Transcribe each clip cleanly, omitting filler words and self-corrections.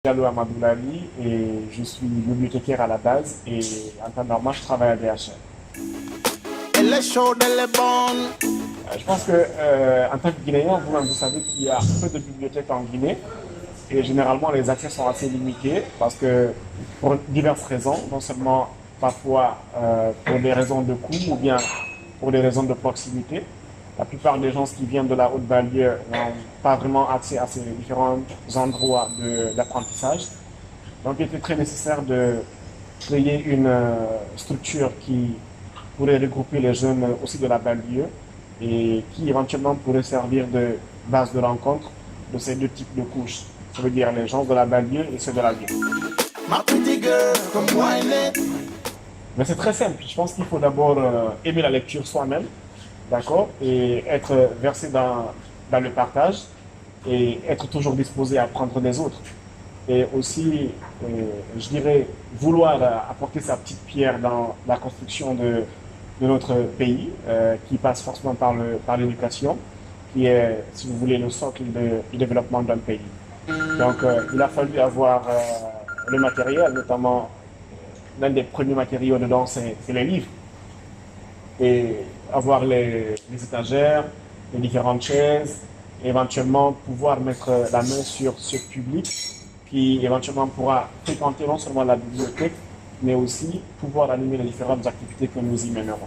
Diallo Amadoulali et je suis bibliothécaire à la base et en temps normal je travaille à DHL. Elle est chaude, elle est bonne. Je pense que en tant que Guinéen, vous-même vous savez qu'il y a peu de bibliothèques en Guinée et généralement les accès sont assez limités parce que pour diverses raisons, non seulement parfois pour des raisons de coût ou bien pour des raisons de proximité. La plupart des gens qui viennent de la haute banlieue n'ont pas vraiment accès à ces différents endroits d'apprentissage. Donc il était très nécessaire de créer une structure qui pourrait regrouper les jeunes aussi de la banlieue et qui éventuellement pourrait servir de base de rencontre de ces deux types de couches. Ça veut dire les gens de la banlieue et ceux de la ville. Ma pretty girl, comme wine. Mais c'est très simple. Je pense qu'il faut d'abord aimer la lecture soi-même, d'accord, et être versé dans le partage et être toujours disposé à apprendre des autres. Et aussi, je dirais, vouloir apporter sa petite pierre dans la construction de notre pays, qui passe forcément par l'éducation, qui est, si vous voulez, le socle du développement d'un pays. Donc, il a fallu avoir le matériel, notamment l'un des premiers matériaux dedans, c'est les livres. Et avoir les étagères, les différentes chaises, et éventuellement pouvoir mettre la main sur ce public qui éventuellement pourra fréquenter non seulement la bibliothèque, mais aussi pouvoir animer les différentes activités que nous y mènerons.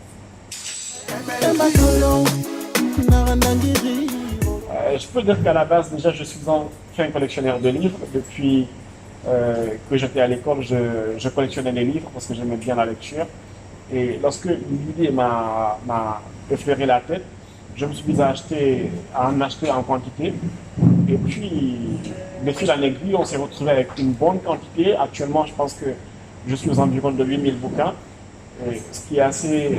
Je peux dire qu'à la base, déjà, je suis un collectionneur de livres. Depuis que j'étais à l'école, je collectionnais les livres parce que j'aimais bien la lecture. Et lorsque l'idée m'a effleuré la tête, je me suis mis à en acheter en quantité. Et puis, de fil en aiguille, on s'est retrouvé avec une bonne quantité. Actuellement, je pense que je suis aux environs de 8000 bouquins, ce qui est assez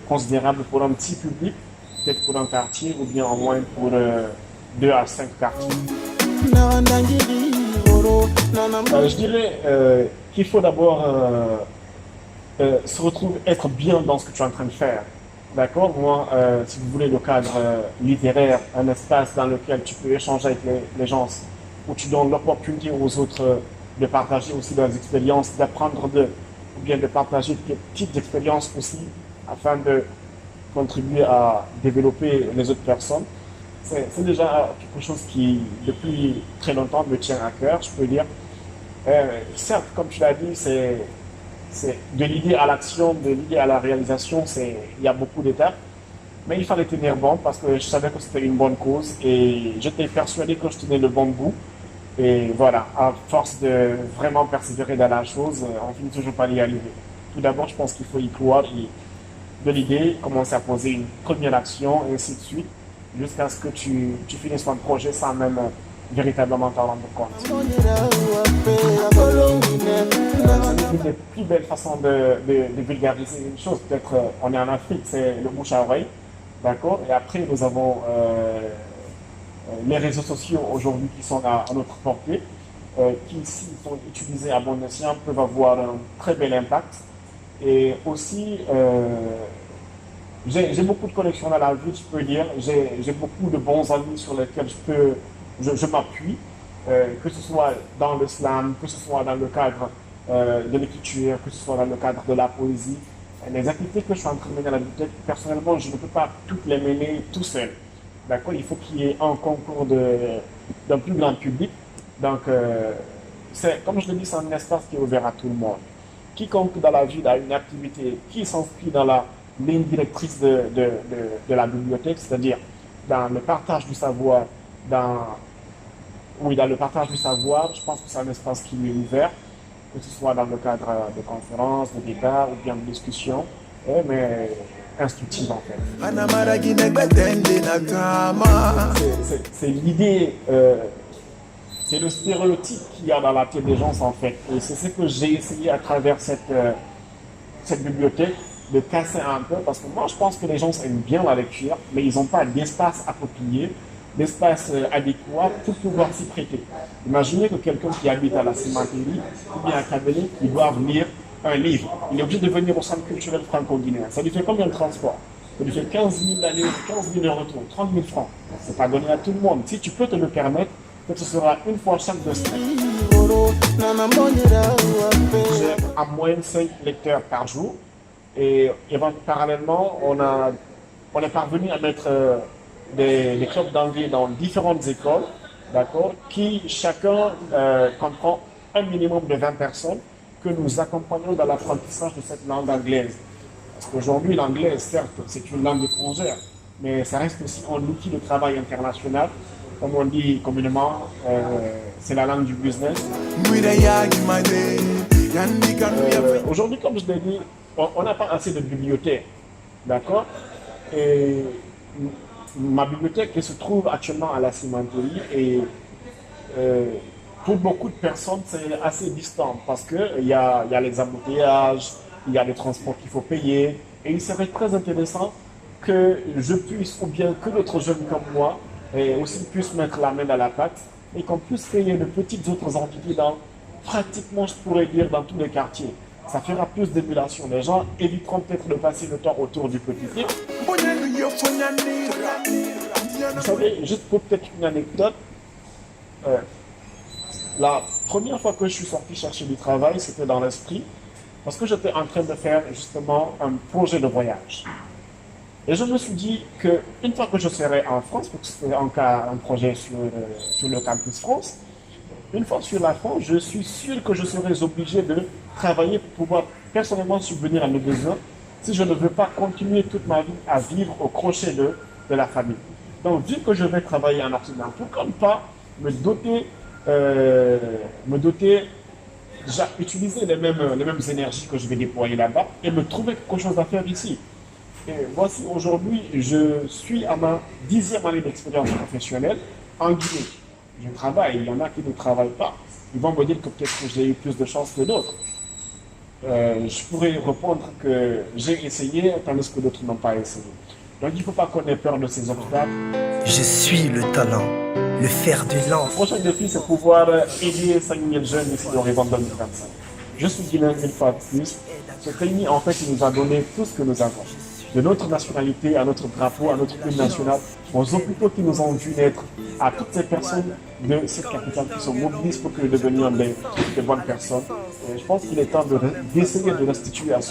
considérable pour un petit public, peut-être pour un quartier ou bien au moins pour 2 à 5 quartiers. Je dirais qu'il faut d'abord se retrouver, être bien dans ce que tu es en train de faire. D'accord? Moi, si vous voulez, le cadre littéraire, un espace dans lequel tu peux échanger avec les gens, où tu donnes l'opportunité aux autres de partager aussi leurs expériences, d'apprendre ou bien de partager des petites expériences aussi, afin de contribuer à développer les autres personnes. C'est déjà quelque chose qui, depuis très longtemps, me tient à cœur, je peux dire. Certes, comme tu l'as dit, c'est de l'idée à l'action, de l'idée à la réalisation, il y a beaucoup d'étapes. Mais il fallait tenir bon parce que je savais que c'était une bonne cause et j'étais persuadé que je tenais le bon bout. Et voilà, à force de vraiment persévérer dans la chose, on finit toujours par y arriver. Tout d'abord, je pense qu'il faut y croire et de l'idée, commencer à poser une première action et ainsi de suite, jusqu'à ce que tu finisses ton projet sans même véritablement t'en rendre compte. Une des plus belles façons de vulgariser une chose, peut-être on est en Afrique, c'est le bouche à oreille, d'accord? Et après, nous avons les réseaux sociaux aujourd'hui qui sont à notre portée, qui, s'ils sont utilisés à bon escient, peuvent avoir un très bel impact. Et aussi, j'ai beaucoup de connexions dans la vie, je peux dire. J'ai beaucoup de bons amis sur lesquels je m'appuie, que ce soit dans le slam, que ce soit dans le cadre de l'écriture, que ce soit dans le cadre de la poésie. Les activités que je suis en train de mener à la bibliothèque, personnellement, je ne peux pas toutes les mener tout seul. D'accord? Il faut qu'il y ait un concours d'un plus grand public. Donc, comme je le dis, c'est un espace qui est ouvert à tout le monde. Quiconque dans la ville a une activité qui s'inscrit dans la ligne directrice de la bibliothèque, c'est-à-dire dans le partage du savoir, dans le partage du savoir, je pense que c'est un espace qui lui est ouvert, que ce soit dans le cadre de conférences, de débats ou bien de discussions, mais instructive en fait. C'est l'idée, c'est le stéréotype qu'il y a dans la tête des gens en fait. Et c'est ce que j'ai essayé à travers cette bibliothèque de casser un peu, parce que moi je pense que les gens aiment bien la lecture, mais ils n'ont pas d'espace approprié, d'espace adéquat pour pouvoir s'y prêter. Imaginez que quelqu'un qui habite à la cimenterie ou bien à Kabele, il doit lire un livre. Il est obligé de venir au centre culturel franco-guinéen. Ça lui fait combien de transport? Ça lui fait 15 000 allées, 15 000 retours, 30 000 francs. C'est pas donné à tout le monde. Si tu peux te le permettre, peut-être ce sera une fois chaque 2 semaines. J'ai en moyenne 5 lecteurs par jour. Et parallèlement, on est parvenu à mettre des clubs d'anglais dans différentes écoles, d'accord, qui chacun comprend un minimum de 20 personnes que nous accompagnons dans l'apprentissage de cette langue anglaise. Parce qu'aujourd'hui, l'anglais, certes, c'est une langue étrangère, mais ça reste aussi un outil de travail international. Comme on dit communément, c'est la langue du business. Aujourd'hui, comme je l'ai dit, on n'a pas assez de bibliothèques, d'accord? Et ma bibliothèque elle se trouve actuellement à la cimenterie et pour beaucoup de personnes, c'est assez distant parce qu'il y a les embouteillages, il y a les transports qu'il faut payer et il serait très intéressant que je puisse, ou bien que d'autres jeunes comme moi, aussi puissent mettre la main dans la pâte et qu'on puisse créer de petites autres entités dans pratiquement, je pourrais dire, dans tous les quartiers. Ça fera plus d'émulation. Les gens éviteront peut-être de passer le temps autour du petit thé. Vous savez, juste pour peut-être une anecdote, la première fois que je suis sorti chercher du travail, c'était dans l'esprit, parce que j'étais en train de faire justement un projet de voyage. Et je me suis dit qu'une fois que je serai en France, parce que c'était un projet sur le campus France, une fois sur la France, je suis sûr que je serai obligé de travailler pour pouvoir personnellement subvenir à mes besoins si je ne veux pas continuer toute ma vie à vivre au crochet de la famille. Donc, vu que je vais travailler en Occident, pourquoi ne pas me doter, déjà utiliser les mêmes énergies que je vais déployer là-bas et me trouver quelque chose à faire ici. Et voici aujourd'hui, je suis à ma 10e année d'expérience professionnelle en Guinée. Je travaille, il y en a qui ne travaillent pas. Ils vont me dire que peut-être que j'ai eu plus de chance que d'autres. Je pourrais répondre que j'ai essayé tandis que d'autres n'ont pas essayé. Donc il ne faut pas qu'on ait peur de ces obstacles. Je suis le talent, le fer de lance. Le prochain défi, c'est pouvoir aider 5 000 jeunes d'ici l'horizon 2025. Je suis bilingue une fois de plus. Ce pays, en fait, il nous a donné tout ce que nous avons. De notre nationalité, à notre drapeau, à notre hymne national, aux hôpitaux qui nous ont vu naître, à toutes ces personnes de cette capitale qui se mobilisent pour que nous devenions des bonnes personnes. Et je pense qu'il est temps d'essayer de restituer à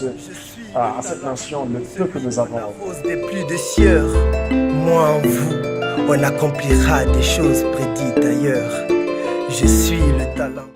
cette nation le peu que nous avons. Des plus de sieurs, moi en vous, on accomplira des choses prédites ailleurs. Je suis le talent.